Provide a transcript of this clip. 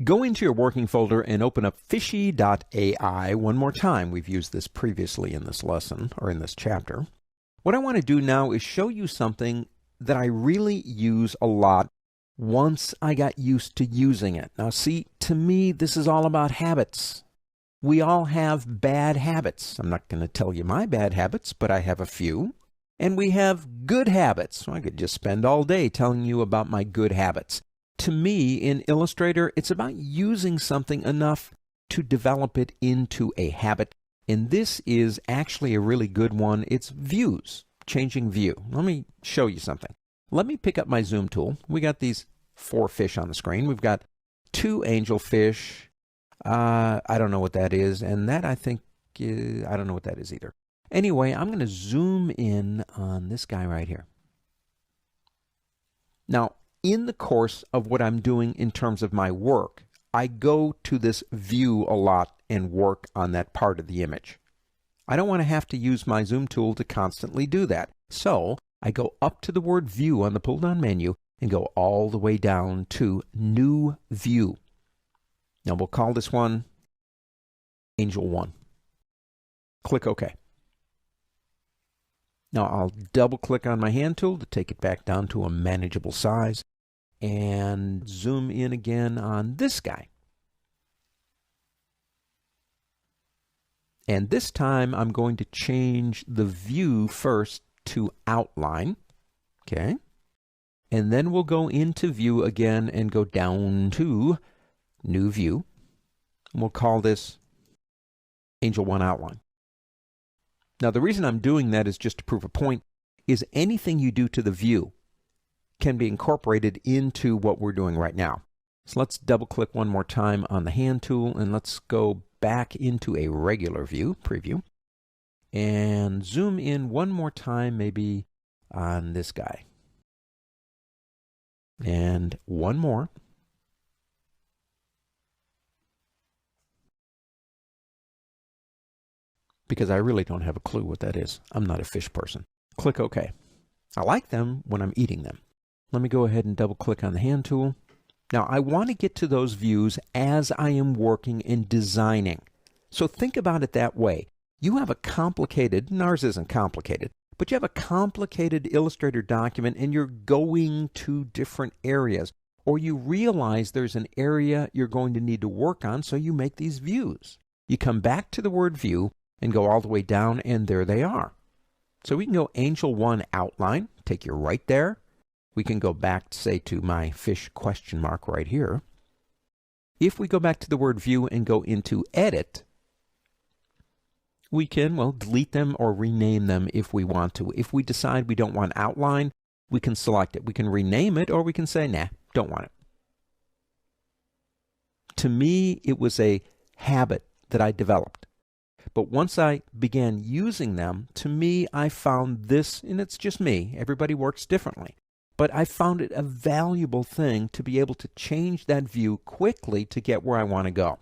Go into your working folder and open up fishy.ai one more time. We've used this previously in this lesson, or in this chapter. What I want to do now is show you something that I really use a lot once I got used to using it. Now see, to me, this is all about habits. We all have bad habits. I'm not going to tell you my bad habits, but I have a few. And we have good habits. So I could just spend all day telling you about my good habits. To me, in Illustrator, it's about using something enough to develop it into a habit. And this is actually a really good one. It's views, changing view. Let me show you something. Let me pick up my zoom tool. We got these 4 fish on the screen. We've got 2 angelfish. I don't know what that is. And that, I think, I don't know what that is either. Anyway, I'm going to zoom in on this guy right here. Now, in the course of what I'm doing in terms of my work, I go to this view a lot and work on that part of the image. I don't want to have to use my zoom tool to constantly do that. So I go up to the word view on the pull-down menu and go all the way down to new view. Now we'll call this one Angel 1. Click OK. Now I'll double click on my hand tool to take it back down to a manageable size and zoom in again on this guy. And this time I'm going to change the view first to outline. Okay. And then we'll go into view again and go down to new view. And we'll call this Angel 1 outline. Now the reason I'm doing that is just to prove a point, is anything you do to the view can be incorporated into what we're doing right now. So let's double click one more time on the hand tool and let's go back into a regular view, preview, and zoom in one more time maybe on this guy. And one more. Because I really don't have a clue what that is. I'm not a fish person. Click OK. I like them when I'm eating them. Let me go ahead and double click on the hand tool. Now I want to get to those views as I am working and designing. So think about it that way. You have a complicated, and ours isn't complicated, but you have a complicated Illustrator document and you're going to different areas. Or you realize there's an area you're going to need to work on, so you make these views. You come back to the word view and go all the way down, and there they are. So we can go Angel 1 outline, take you right there. We can go back, say, to my fish question mark right here. If we go back to the word view and go into edit, we can, well, delete them or rename them if we want to. If we decide we don't want outline, we can select it. We can rename it, or we can say, nah, don't want it. To me, it was a habit that I developed. But once I began using them, to me, I found this, and it's just me, everybody works differently, but I found it a valuable thing to be able to change that view quickly to get where I want to go.